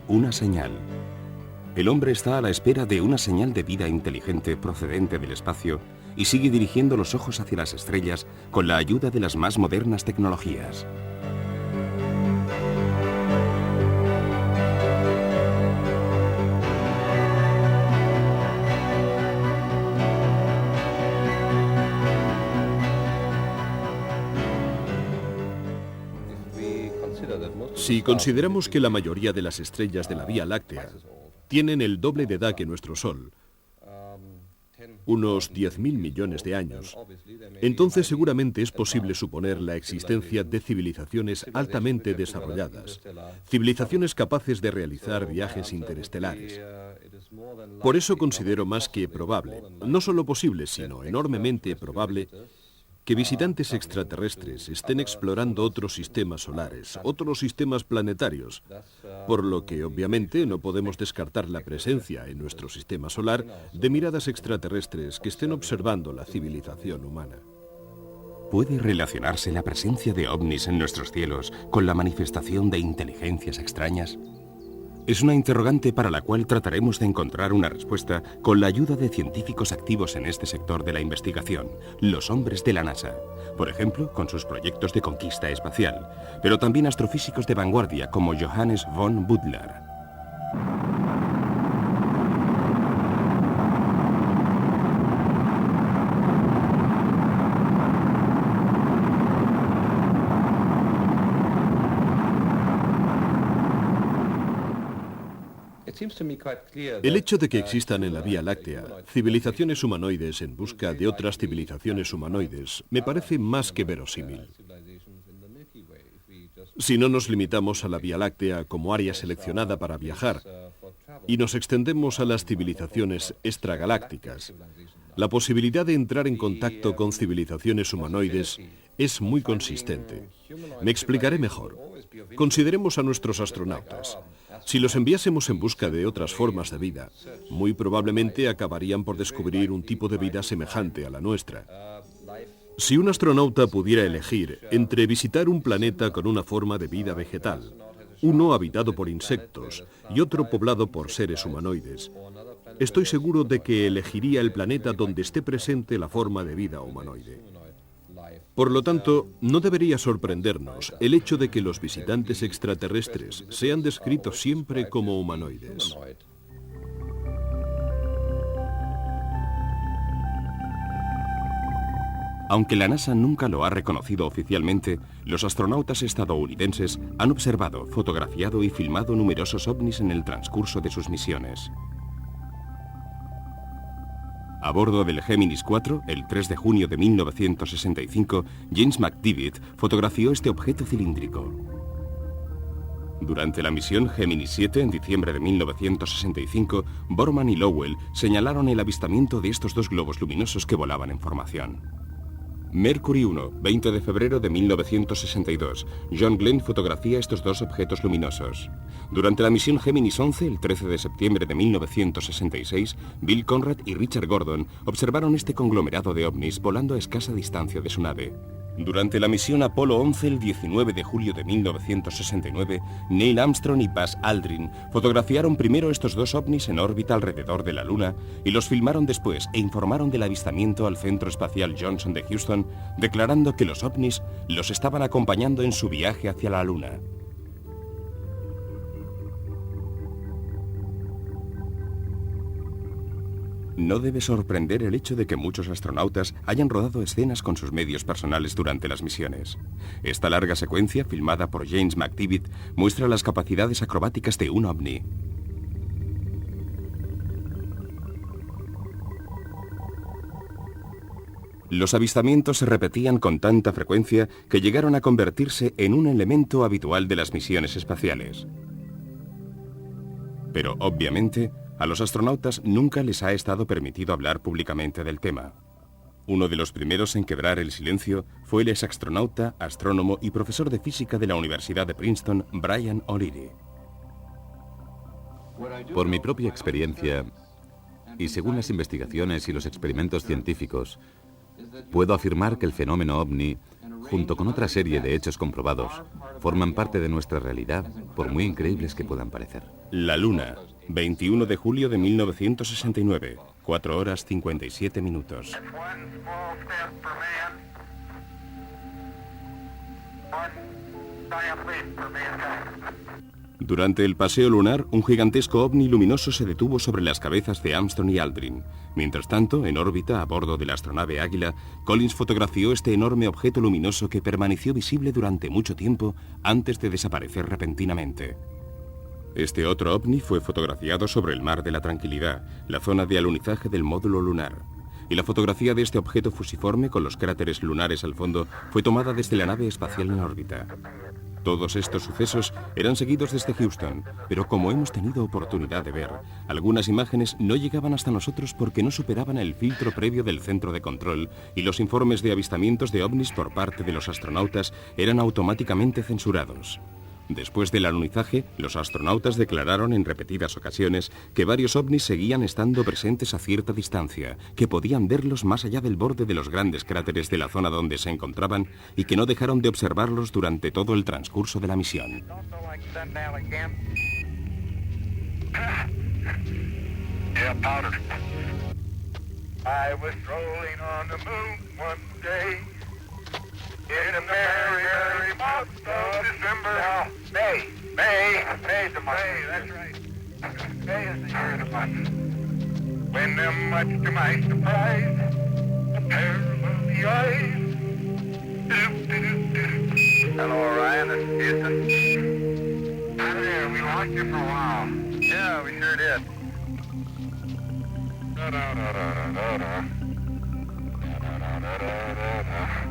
Una señal. El hombre está a la espera de una señal de vida inteligente procedente del espacio y sigue dirigiendo los ojos hacia las estrellas con la ayuda de las más modernas tecnologías. Si consideramos que la mayoría de las estrellas de la Vía Láctea tienen el doble de edad que nuestro Sol, unos 10.000 millones de años, entonces seguramente es posible suponer la existencia de civilizaciones altamente desarrolladas, civilizaciones capaces de realizar viajes interestelares. Por eso considero más que probable, no solo posible, sino enormemente probable, que visitantes extraterrestres estén explorando otros sistemas solares, otros sistemas planetarios, por lo que obviamente no podemos descartar la presencia en nuestro sistema solar de miradas extraterrestres que estén observando la civilización humana. ¿Puede relacionarse la presencia de ovnis en nuestros cielos con la manifestación de inteligencias extrañas? Es una interrogante para la cual trataremos de encontrar una respuesta con la ayuda de científicos activos en este sector de la investigación, los hombres de la NASA, por ejemplo, con sus proyectos de conquista espacial, pero también astrofísicos de vanguardia como Johannes von Butler. El hecho de que existan en la Vía Láctea civilizaciones humanoides en busca de otras civilizaciones humanoides me parece más que verosímil. Si no nos limitamos a la Vía Láctea como área seleccionada para viajar y nos extendemos a las civilizaciones extragalácticas, la posibilidad de entrar en contacto con civilizaciones humanoides es muy consistente. Me explicaré mejor. Consideremos a nuestros astronautas. Si los enviásemos en busca de otras formas de vida, muy probablemente acabarían por descubrir un tipo de vida semejante a la nuestra. Si un astronauta pudiera elegir entre visitar un planeta con una forma de vida vegetal, uno habitado por insectos y otro poblado por seres humanoides, estoy seguro de que elegiría el planeta donde esté presente la forma de vida humanoide. Por lo tanto, no debería sorprendernos el hecho de que los visitantes extraterrestres sean descritos siempre como humanoides. Aunque la NASA nunca lo ha reconocido oficialmente, los astronautas estadounidenses han observado, fotografiado y filmado numerosos ovnis en el transcurso de sus misiones. A bordo del Géminis 4, el 3 de junio de 1965, James McDivitt fotografió este objeto cilíndrico. Durante la misión Géminis 7, en diciembre de 1965, Borman y Lowell señalaron el avistamiento de estos dos globos luminosos que volaban en formación. Mercury 1, 20 de febrero de 1962. John Glenn fotografía estos dos objetos luminosos. Durante la misión Géminis 11, el 13 de septiembre de 1966, Bill Conrad y Richard Gordon observaron este conglomerado de ovnis volando a escasa distancia de su nave. Durante la misión Apolo 11, el 19 de julio de 1969, Neil Armstrong y Buzz Aldrin fotografiaron primero estos dos ovnis en órbita alrededor de la Luna y los filmaron después e informaron del avistamiento al Centro Espacial Johnson de Houston, declarando que los ovnis los estaban acompañando en su viaje hacia la Luna. No debe sorprender el hecho de que muchos astronautas hayan rodado escenas con sus medios personales durante las misiones. Esta larga secuencia, filmada por James McDivitt, muestra las capacidades acrobáticas de un ovni. Los avistamientos se repetían con tanta frecuencia que llegaron a convertirse en un elemento habitual de las misiones espaciales. Pero, obviamente, a los astronautas nunca les ha estado permitido hablar públicamente del tema. Uno de los primeros en quebrar el silencio fue el exastronauta, astrónomo y profesor de física de la Universidad de Princeton, Brian O'Leary. Por mi propia experiencia, y según las investigaciones y los experimentos científicos, puedo afirmar que el fenómeno ovni junto con otra serie de hechos comprobados, forman parte de nuestra realidad, por muy increíbles que puedan parecer. La Luna, 21 de julio de 1969, 4 horas 57 minutos. Durante el paseo lunar, un gigantesco ovni luminoso se detuvo sobre las cabezas de Armstrong y Aldrin. Mientras tanto, en órbita, a bordo de la astronave Águila, Collins fotografió este enorme objeto luminoso que permaneció visible durante mucho tiempo antes de desaparecer repentinamente. Este otro ovni fue fotografiado sobre el Mar de la Tranquilidad, la zona de alunizaje del módulo lunar. Y la fotografía de este objeto fusiforme con los cráteres lunares al fondo fue tomada desde la nave espacial en órbita. Todos estos sucesos eran seguidos desde Houston, pero como hemos tenido oportunidad de ver, algunas imágenes no llegaban hasta nosotros porque no superaban el filtro previo del centro de control y los informes de avistamientos de ovnis por parte de los astronautas eran automáticamente censurados. Después del alunizaje, los astronautas declararon en repetidas ocasiones que varios ovnis seguían estando presentes a cierta distancia, que podían verlos más allá del borde de los grandes cráteres de la zona donde se encontraban y que no dejaron de observarlos durante todo el transcurso de la misión. In a merry, merry month of December. Now, May's the month. May, that's right. May is the year of the month. When them, much to my surprise, a pair of lovely eyes. Hello, Orion, this is Houston. Hi there, we lost you for a while. Yeah, we sure did. Da-da-da-da-da-da. Da-da-da-da-da-da.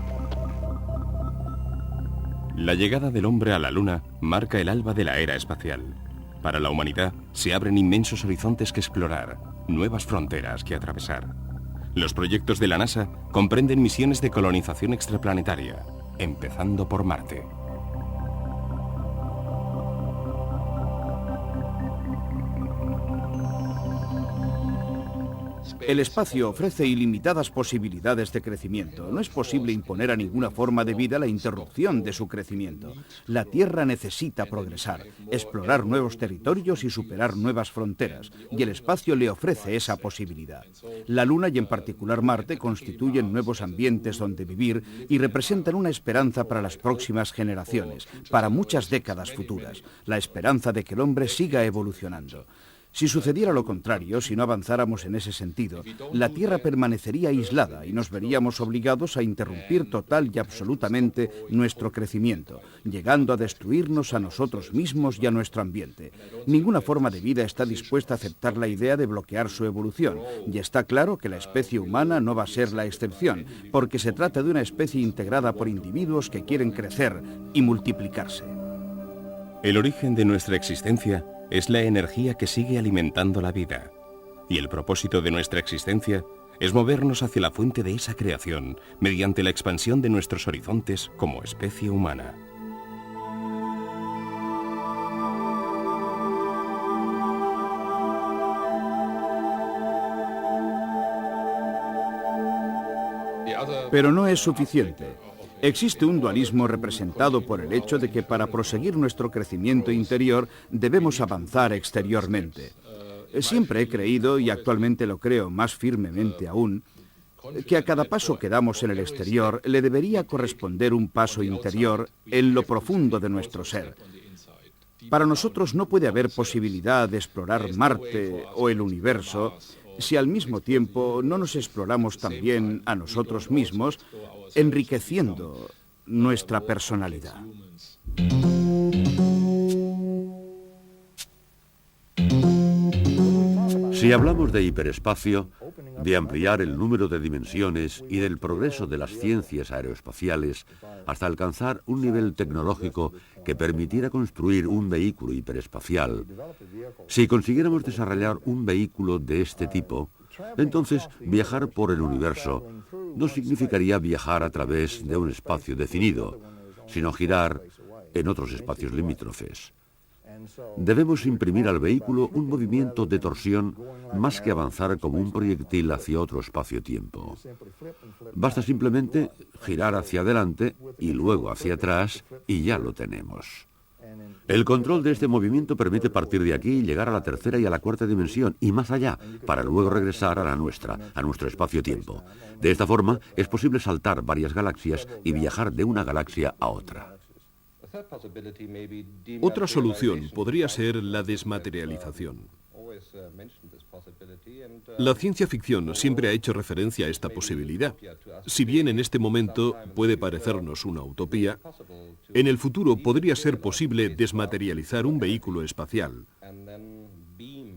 La llegada del hombre a la Luna marca el alba de la era espacial. Para la humanidad se abren inmensos horizontes que explorar, nuevas fronteras que atravesar. Los proyectos de la NASA comprenden misiones de colonización extraplanetaria, empezando por Marte. El espacio ofrece ilimitadas posibilidades de crecimiento. No es posible imponer a ninguna forma de vida la interrupción de su crecimiento. La Tierra necesita progresar, explorar nuevos territorios y superar nuevas fronteras, y el espacio le ofrece esa posibilidad. La Luna y en particular Marte constituyen nuevos ambientes donde vivir y representan una esperanza para las próximas generaciones, para muchas décadas futuras, la esperanza de que el hombre siga evolucionando. Si sucediera lo contrario, si no avanzáramos en ese sentido, la Tierra permanecería aislada y nos veríamos obligados a interrumpir total y absolutamente nuestro crecimiento, llegando a destruirnos a nosotros mismos y a nuestro ambiente. Ninguna forma de vida está dispuesta a aceptar la idea de bloquear su evolución, y está claro que la especie humana no va a ser la excepción, porque se trata de una especie integrada por individuos que quieren crecer y multiplicarse. El origen de nuestra existencia es la energía que sigue alimentando la vida. Y el propósito de nuestra existencia es movernos hacia la fuente de esa creación mediante la expansión de nuestros horizontes como especie humana. Pero no es suficiente. Existe un dualismo representado por el hecho de que para proseguir nuestro crecimiento interior debemos avanzar exteriormente. Siempre he creído, y actualmente lo creo más firmemente aún, que a cada paso que damos en el exterior le debería corresponder un paso interior en lo profundo de nuestro ser. Para nosotros no puede haber posibilidad de explorar Marte o el universo si al mismo tiempo no nos exploramos también a nosotros mismos, enriqueciendo nuestra personalidad. Si hablamos de hiperespacio, de ampliar el número de dimensiones y del progreso de las ciencias aeroespaciales hasta alcanzar un nivel tecnológico que permitiera construir un vehículo hiperespacial, si consiguiéramos desarrollar un vehículo de este tipo, entonces viajar por el universo no significaría viajar a través de un espacio definido, sino girar en otros espacios limítrofes. Debemos imprimir al vehículo un movimiento de torsión más que avanzar como un proyectil hacia otro espacio-tiempo. Basta simplemente girar hacia adelante y luego hacia atrás y ya lo tenemos. El control de este movimiento permite partir de aquí y llegar a la tercera y a la cuarta dimensión y más allá, para luego regresar a la nuestra, a nuestro espacio-tiempo. De esta forma, es posible saltar varias galaxias y viajar de una galaxia a otra. Otra solución podría ser la desmaterialización. La ciencia ficción siempre ha hecho referencia a esta posibilidad. Si bien en este momento puede parecernos una utopía, en el futuro podría ser posible desmaterializar un vehículo espacial,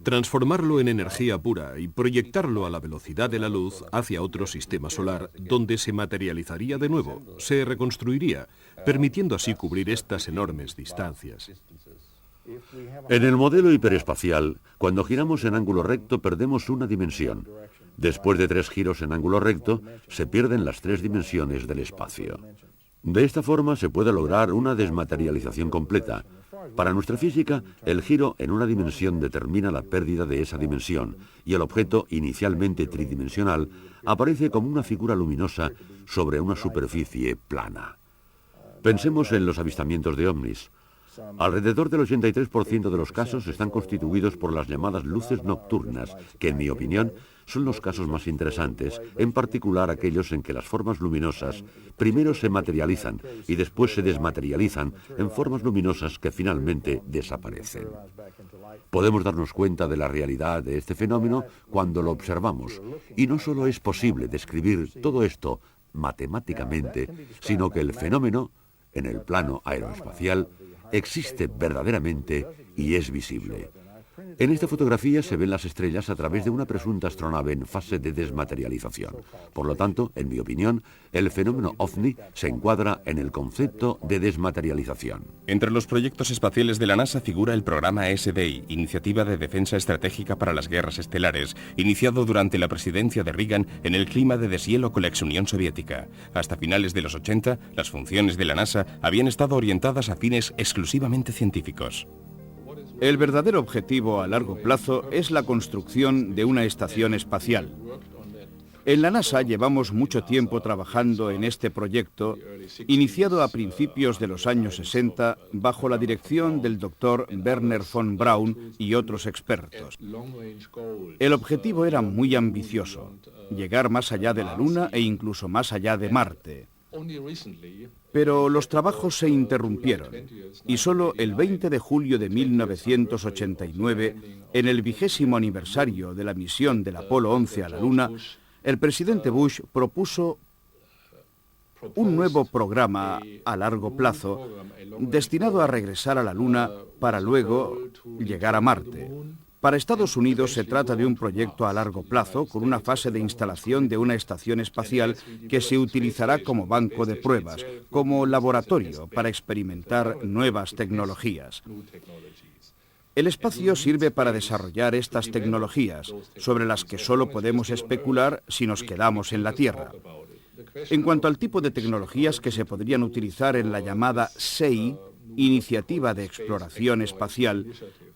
transformarlo en energía pura y proyectarlo a la velocidad de la luz hacia otro sistema solar, donde se materializaría de nuevo, se reconstruiría, permitiendo así cubrir estas enormes distancias. En el modelo hiperespacial, cuando giramos en ángulo recto perdemos una dimensión. Después de 3 giros en ángulo recto, se pierden las 3 dimensiones del espacio. De esta forma se puede lograr una desmaterialización completa. Para nuestra física, el giro en una dimensión determina la pérdida de esa dimensión y el objeto, inicialmente tridimensional, aparece como una figura luminosa sobre una superficie plana. Pensemos en los avistamientos de ovnis. Alrededor del 83% de los casos están constituidos por las llamadas luces nocturnas, que en mi opinión son los casos más interesantes, en particular aquellos en que las formas luminosas primero se materializan y después se desmaterializan en formas luminosas que finalmente desaparecen. Podemos darnos cuenta de la realidad de este fenómeno cuando lo observamos, y no solo es posible describir todo esto matemáticamente, sino que el fenómeno, en el plano aeroespacial, existe verdaderamente y es visible. En esta fotografía se ven las estrellas a través de una presunta astronave en fase de desmaterialización. Por lo tanto, en mi opinión, el fenómeno OVNI se encuadra en el concepto de desmaterialización. Entre los proyectos espaciales de la NASA figura el programa SDI, Iniciativa de Defensa Estratégica para las Guerras Estelares, iniciado durante la presidencia de Reagan en el clima de deshielo con la ex-Unión Soviética. Hasta finales de los 80, las funciones de la NASA habían estado orientadas a fines exclusivamente científicos. El verdadero objetivo a largo plazo es la construcción de una estación espacial. En la NASA llevamos mucho tiempo trabajando en este proyecto, iniciado a principios de los años 60 bajo la dirección del Dr. Wernher von Braun y otros expertos. El objetivo era muy ambicioso, llegar más allá de la Luna e incluso más allá de Marte. Pero los trabajos se interrumpieron y solo el 20 de julio de 1989, en el 20º aniversario de la misión del Apolo 11 a la Luna, el presidente Bush propuso un nuevo programa a largo plazo destinado a regresar a la Luna para luego llegar a Marte. Para Estados Unidos se trata de un proyecto a largo plazo con una fase de instalación de una estación espacial que se utilizará como banco de pruebas, como laboratorio para experimentar nuevas tecnologías. El espacio sirve para desarrollar estas tecnologías, sobre las que solo podemos especular si nos quedamos en la Tierra. En cuanto al tipo de tecnologías que se podrían utilizar en la llamada SEI, Iniciativa de Exploración Espacial,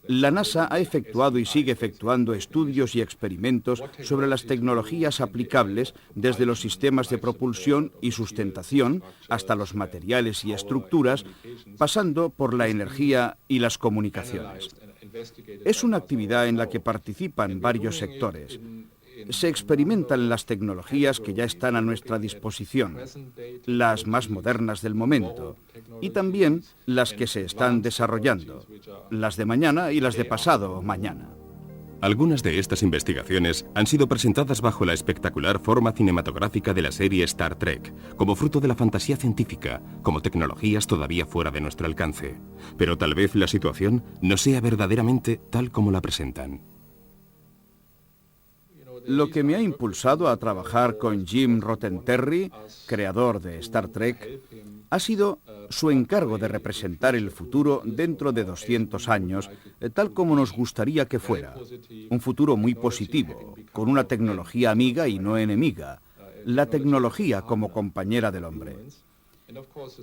la NASA ha efectuado y sigue efectuando estudios y experimentos sobre las tecnologías aplicables desde los sistemas de propulsión y sustentación hasta los materiales y estructuras, pasando por la energía y las comunicaciones. Es una actividad en la que participan varios sectores. Se experimentan las tecnologías que ya están a nuestra disposición, las más modernas del momento, y también las que se están desarrollando, las de mañana y las de pasado mañana. Algunas de estas investigaciones han sido presentadas bajo la espectacular forma cinematográfica de la serie Star Trek, como fruto de la fantasía científica, como tecnologías todavía fuera de nuestro alcance. Pero tal vez la situación no sea verdaderamente tal como la presentan. Lo que me ha impulsado a trabajar con Jim Roddenberry, creador de Star Trek, ha sido su encargo de representar el futuro dentro de 200 años, tal como nos gustaría que fuera. Un futuro muy positivo, con una tecnología amiga y no enemiga, la tecnología como compañera del hombre.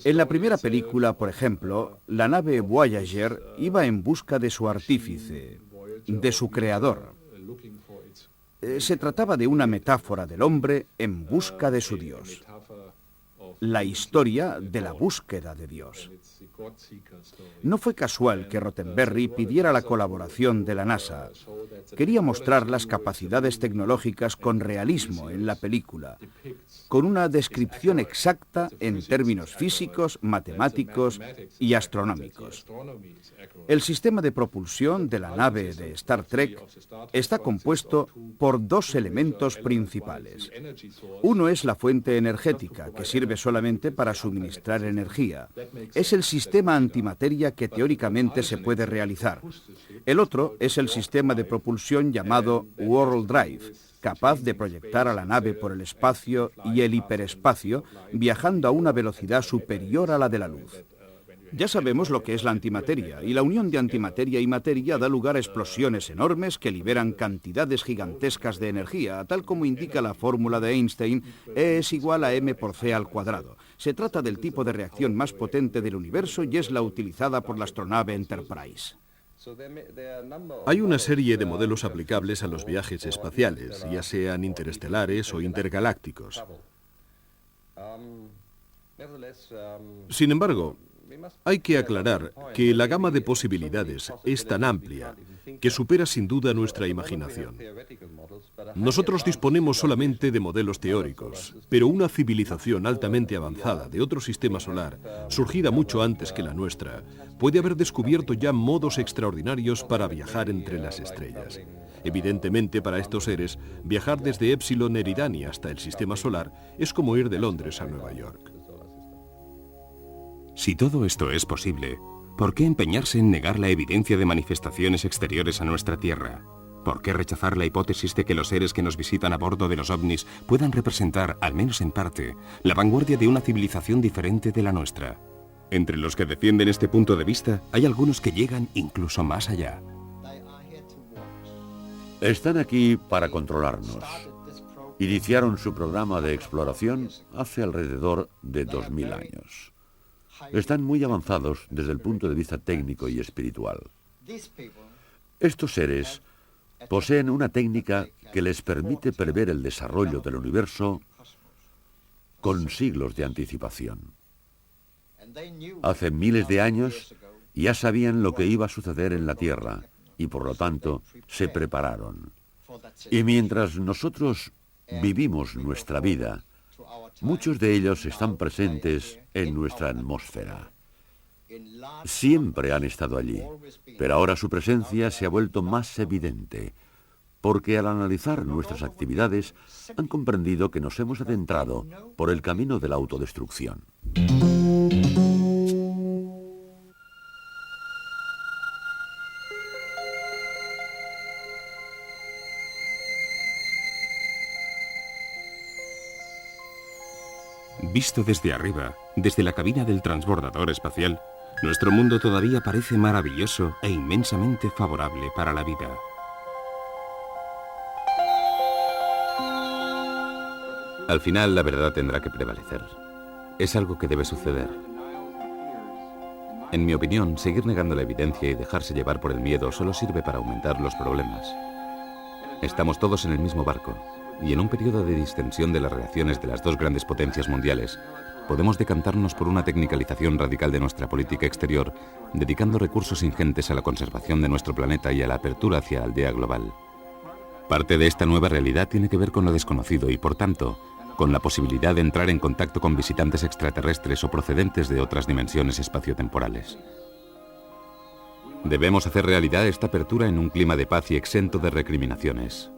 En la primera película, por ejemplo, la nave Voyager iba en busca de su artífice, de su creador. Se trataba de una metáfora del hombre en busca de su Dios. La historia de la búsqueda de Dios. No fue casual que Roddenberry pidiera la colaboración de la NASA. Quería mostrar las capacidades tecnológicas con realismo en la película, con una descripción exacta en términos físicos, matemáticos y astronómicos. El sistema de propulsión de la nave de Star Trek está compuesto por dos elementos principales. Uno es la fuente energética, que sirve solamente para suministrar energía. Es el sistema antimateria que teóricamente se puede realizar. El otro es el sistema de propulsión llamado World Drive, capaz de proyectar a la nave por el espacio y el hiperespacio, viajando a una velocidad superior a la de la luz. Ya sabemos lo que es la antimateria, y la unión de antimateria y materia da lugar a explosiones enormes que liberan cantidades gigantescas de energía, tal como indica la fórmula de Einstein, E es igual a mc². Se trata del tipo de reacción más potente del universo y es la utilizada por la astronave Enterprise. Hay una serie de modelos aplicables a los viajes espaciales, ya sean interestelares o intergalácticos. Sin embargo, hay que aclarar que la gama de posibilidades es tan amplia que supera sin duda nuestra imaginación. Nosotros disponemos solamente de modelos teóricos, pero una civilización altamente avanzada de otro sistema solar, surgida mucho antes que la nuestra, puede haber descubierto ya modos extraordinarios para viajar entre las estrellas. Evidentemente, para estos seres, viajar desde Epsilon Eridani hasta el sistema solar es como ir de Londres a Nueva York. Si todo esto es posible, ¿por qué empeñarse en negar la evidencia de manifestaciones exteriores a nuestra Tierra? ¿Por qué rechazar la hipótesis de que los seres que nos visitan a bordo de los ovnis puedan representar, al menos en parte, la vanguardia de una civilización diferente de la nuestra? Entre los que defienden este punto de vista, hay algunos que llegan incluso más allá. Están aquí para controlarnos. Iniciaron su programa de exploración hace alrededor de 2000 años. Están muy avanzados desde el punto de vista técnico y espiritual. Estos seres poseen una técnica que les permite prever el desarrollo del universo con siglos de anticipación. Hace miles de años ya sabían lo que iba a suceder en la Tierra y por lo tanto se prepararon. Y mientras nosotros vivimos nuestra vida, muchos de ellos están presentes en nuestra atmósfera. Siempre han estado allí, pero ahora su presencia se ha vuelto más evidente, porque al analizar nuestras actividades han comprendido que nos hemos adentrado por el camino de la autodestrucción. Visto desde arriba, desde la cabina del transbordador espacial, nuestro mundo todavía parece maravilloso e inmensamente favorable para la vida. Al final, la verdad tendrá que prevalecer. Es algo que debe suceder. En mi opinión, seguir negando la evidencia y dejarse llevar por el miedo solo sirve para aumentar los problemas. Estamos todos en el mismo barco, y en un periodo de distensión de las relaciones de las dos grandes potencias mundiales, podemos decantarnos por una tecnicalización radical de nuestra política exterior, dedicando recursos ingentes a la conservación de nuestro planeta y a la apertura hacia la aldea global. Parte de esta nueva realidad tiene que ver con lo desconocido y, por tanto, con la posibilidad de entrar en contacto con visitantes extraterrestres o procedentes de otras dimensiones espaciotemporales. Debemos hacer realidad esta apertura en un clima de paz y exento de recriminaciones.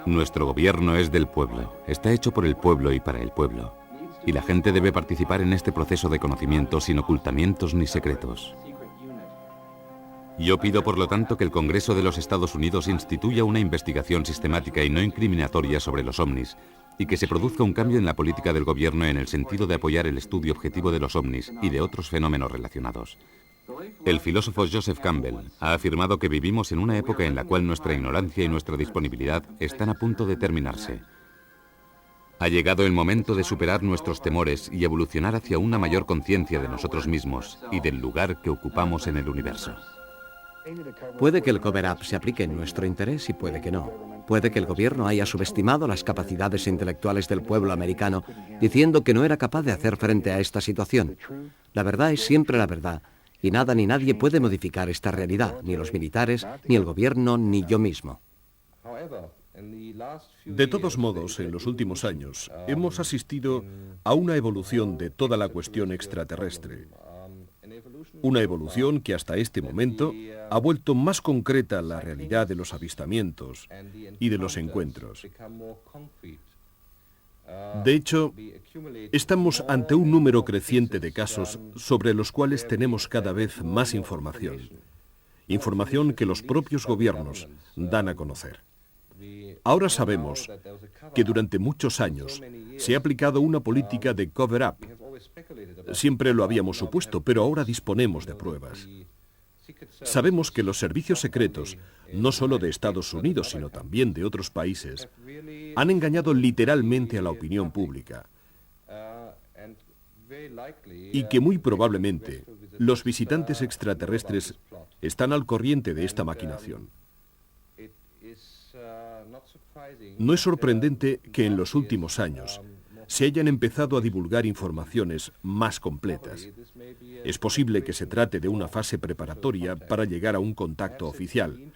Nuestro gobierno es del pueblo, está hecho por el pueblo y para el pueblo, y la gente debe participar en este proceso de conocimiento sin ocultamientos ni secretos. Yo pido, por lo tanto, que el Congreso de los Estados Unidos instituya una investigación sistemática y no incriminatoria sobre los ovnis, y que se produzca un cambio en la política del gobierno en el sentido de apoyar el estudio objetivo de los ovnis y de otros fenómenos relacionados. El filósofo Joseph Campbell ha afirmado que vivimos en una época en la cual nuestra ignorancia y nuestra disponibilidad están a punto de terminarse. Ha llegado el momento de superar nuestros temores y evolucionar hacia una mayor conciencia de nosotros mismos y del lugar que ocupamos en el universo. Puede que el cover-up se aplique en nuestro interés y puede que no. Puede que el gobierno haya subestimado las capacidades intelectuales del pueblo americano, diciendo que no era capaz de hacer frente a esta situación. La verdad es siempre la verdad, y nada ni nadie puede modificar esta realidad, ni los militares, ni el gobierno, ni yo mismo. De todos modos, en los últimos años, hemos asistido a una evolución de toda la cuestión extraterrestre. Una evolución que hasta este momento ha vuelto más concreta la realidad de los avistamientos y de los encuentros. De hecho, estamos ante un número creciente de casos sobre los cuales tenemos cada vez más información. Información que los propios gobiernos dan a conocer. Ahora sabemos que durante muchos años se ha aplicado una política de cover-up. Siempre lo habíamos supuesto, pero ahora disponemos de pruebas. Sabemos que los servicios secretos, no solo de Estados Unidos, sino también de otros países, han engañado literalmente a la opinión pública. Y que muy probablemente los visitantes extraterrestres están al corriente de esta maquinación. No es sorprendente que en los últimos años se hayan empezado a divulgar informaciones más completas. Es posible que se trate de una fase preparatoria para llegar a un contacto oficial.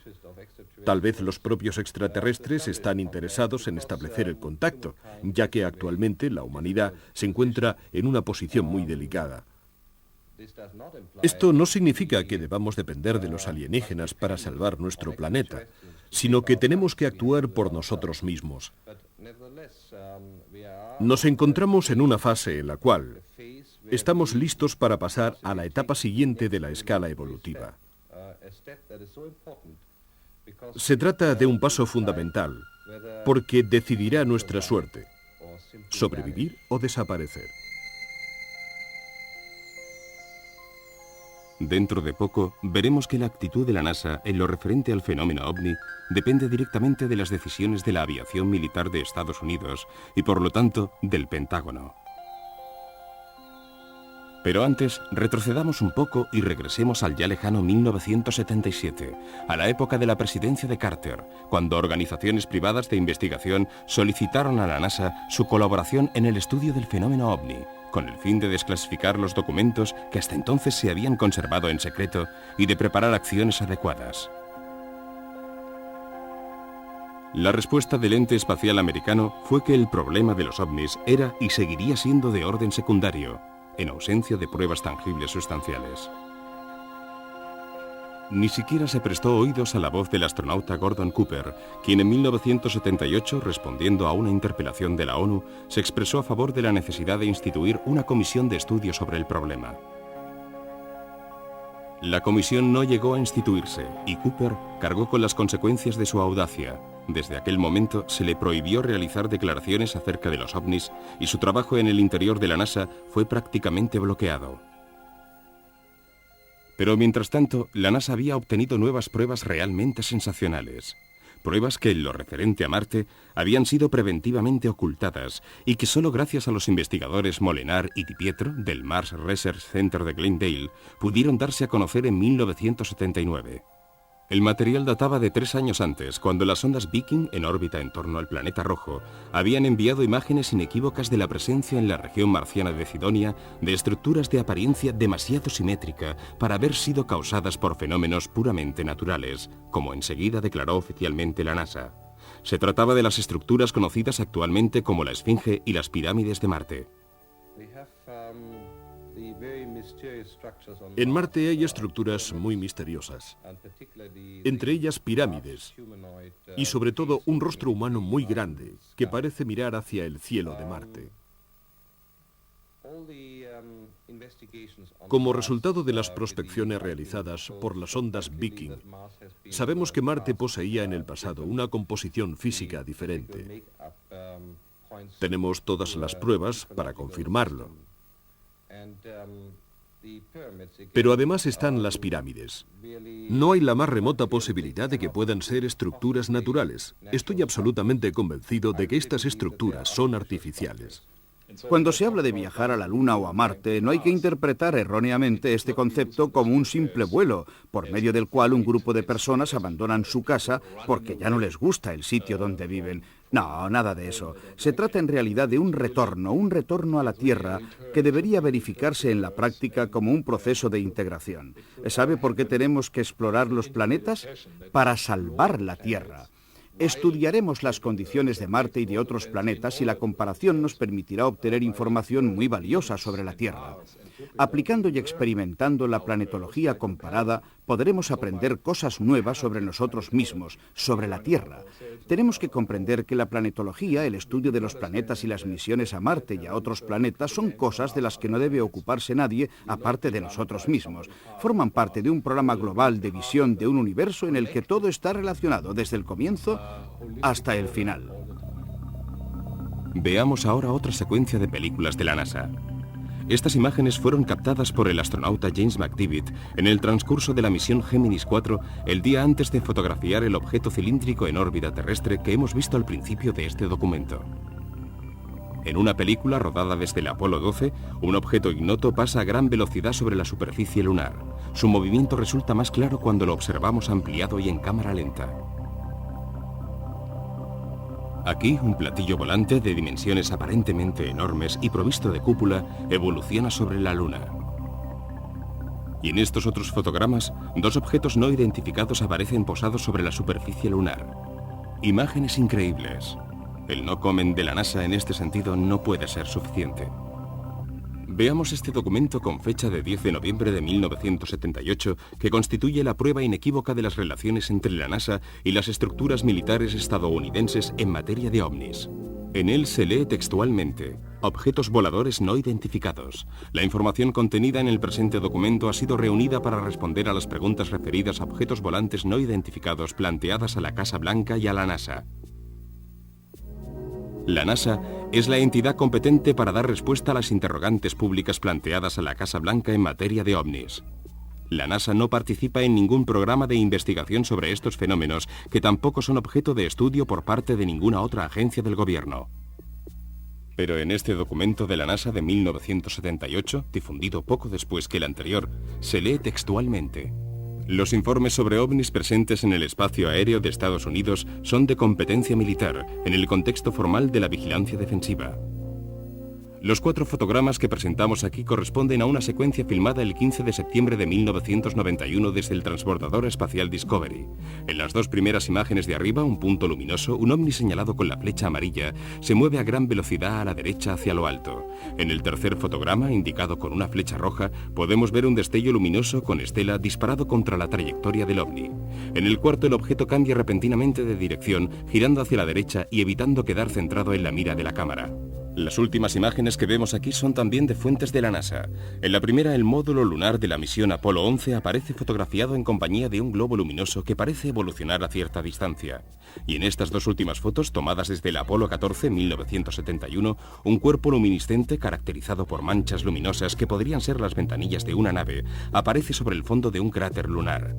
Tal vez los propios extraterrestres están interesados en establecer el contacto, ya que actualmente la humanidad se encuentra en una posición muy delicada. Esto no significa que debamos depender de los alienígenas para salvar nuestro planeta, sino que tenemos que actuar por nosotros mismos. Nos encontramos en una fase en la cual estamos listos para pasar a la etapa siguiente de la escala evolutiva. Se trata de un paso fundamental, porque decidirá nuestra suerte, sobrevivir o desaparecer. Dentro de poco, veremos que la actitud de la NASA en lo referente al fenómeno OVNI depende directamente de las decisiones de la aviación militar de Estados Unidos y, por lo tanto, del Pentágono. Pero antes, retrocedamos un poco y regresemos al ya lejano 1977, a la época de la presidencia de Carter, cuando organizaciones privadas de investigación solicitaron a la NASA su colaboración en el estudio del fenómeno OVNI, con el fin de desclasificar los documentos que hasta entonces se habían conservado en secreto y de preparar acciones adecuadas. La respuesta del ente espacial americano fue que el problema de los ovnis era y seguiría siendo de orden secundario, en ausencia de pruebas tangibles sustanciales. Ni siquiera se prestó oídos a la voz del astronauta Gordon Cooper, quien en 1978, respondiendo a una interpelación de la ONU, se expresó a favor de la necesidad de instituir una comisión de estudio sobre el problema. La comisión no llegó a instituirse y Cooper cargó con las consecuencias de su audacia. Desde aquel momento se le prohibió realizar declaraciones acerca de los ovnis y su trabajo en el interior de la NASA fue prácticamente bloqueado. Pero mientras tanto, la NASA había obtenido nuevas pruebas realmente sensacionales. Pruebas que en lo referente a Marte habían sido preventivamente ocultadas y que solo gracias a los investigadores Molenar y Di Pietro del Mars Research Center de Glendale pudieron darse a conocer en 1979. El material databa de 3 años antes, cuando las sondas Viking, en órbita en torno al planeta rojo, habían enviado imágenes inequívocas de la presencia en la región marciana de Cidonia de estructuras de apariencia demasiado simétrica para haber sido causadas por fenómenos puramente naturales, como enseguida declaró oficialmente la NASA. Se trataba de las estructuras conocidas actualmente como la Esfinge y las pirámides de Marte. En Marte hay estructuras muy misteriosas, entre ellas pirámides y sobre todo un rostro humano muy grande que parece mirar hacia el cielo de Marte. Como resultado de las prospecciones realizadas por las sondas Viking, sabemos que Marte poseía en el pasado una composición física diferente. Tenemos todas las pruebas para confirmarlo. Pero además están las pirámides. No hay la más remota posibilidad de que puedan ser estructuras naturales. Estoy absolutamente convencido de que estas estructuras son artificiales. Cuando se habla de viajar a la Luna o a Marte, no hay que interpretar erróneamente este concepto como un simple vuelo, por medio del cual un grupo de personas abandonan su casa porque ya no les gusta el sitio donde viven. No, nada de eso. Se trata en realidad de un retorno a la Tierra que debería verificarse en la práctica como un proceso de integración. ¿Sabe por qué tenemos que explorar los planetas? Para salvar la Tierra. Estudiaremos las condiciones de Marte y de otros planetas y la comparación nos permitirá obtener información muy valiosa sobre la Tierra. Aplicando y experimentando la planetología comparada, podremos aprender cosas nuevas sobre nosotros mismos, sobre la Tierra. Tenemos que comprender que la planetología, el estudio de los planetas y las misiones a Marte y a otros planetas son cosas de las que no debe ocuparse nadie aparte de nosotros mismos. Forman parte de un programa global de visión de un universo en el que todo está relacionado desde el comienzo hasta el final. Veamos ahora otra secuencia de películas de la NASA. Estas imágenes fueron captadas por el astronauta James McDivitt en el transcurso de la misión Géminis 4 el día antes de fotografiar el objeto cilíndrico en órbita terrestre que hemos visto al principio de este documento. En una película rodada desde el Apolo 12, un objeto ignoto pasa a gran velocidad sobre la superficie lunar. Su movimiento resulta más claro cuando lo observamos ampliado y en cámara lenta. Aquí, un platillo volante de dimensiones aparentemente enormes y provisto de cúpula evoluciona sobre la Luna. Y en estos otros fotogramas, dos objetos no identificados aparecen posados sobre la superficie lunar. Imágenes increíbles. El no comment de la NASA en este sentido no puede ser suficiente. Veamos este documento con fecha de 10 de noviembre de 1978 que constituye la prueba inequívoca de las relaciones entre la NASA y las estructuras militares estadounidenses en materia de ovnis. En él se lee textualmente: objetos voladores no identificados. La información contenida en el presente documento ha sido reunida para responder a las preguntas referidas a objetos volantes no identificados planteadas a la Casa Blanca y a la NASA. La NASA es la entidad competente para dar respuesta a las interrogantes públicas planteadas a la Casa Blanca en materia de ovnis. La NASA no participa en ningún programa de investigación sobre estos fenómenos, que tampoco son objeto de estudio por parte de ninguna otra agencia del gobierno. Pero en este documento de la NASA de 1978, difundido poco después que el anterior, se lee textualmente: los informes sobre ovnis presentes en el espacio aéreo de Estados Unidos son de competencia militar, en el contexto formal de la vigilancia defensiva. Los 4 fotogramas que presentamos aquí corresponden a una secuencia filmada el 15 de septiembre de 1991 desde el transbordador espacial Discovery. En las 2 primeras imágenes de arriba, un punto luminoso, un ovni señalado con la flecha amarilla, se mueve a gran velocidad a la derecha hacia lo alto. En el tercer fotograma, indicado con una flecha roja, podemos ver un destello luminoso con estela disparado contra la trayectoria del ovni. En el cuarto, el objeto cambia repentinamente de dirección, girando hacia la derecha y evitando quedar centrado en la mira de la cámara. Las últimas imágenes que vemos aquí son también de fuentes de la NASA. En la primera, el módulo lunar de la misión Apolo 11 aparece fotografiado en compañía de un globo luminoso que parece evolucionar a cierta distancia. Y en estas 2 últimas fotos, tomadas desde el Apolo 14, 1971, un cuerpo luminiscente caracterizado por manchas luminosas que podrían ser las ventanillas de una nave, aparece sobre el fondo de un cráter lunar.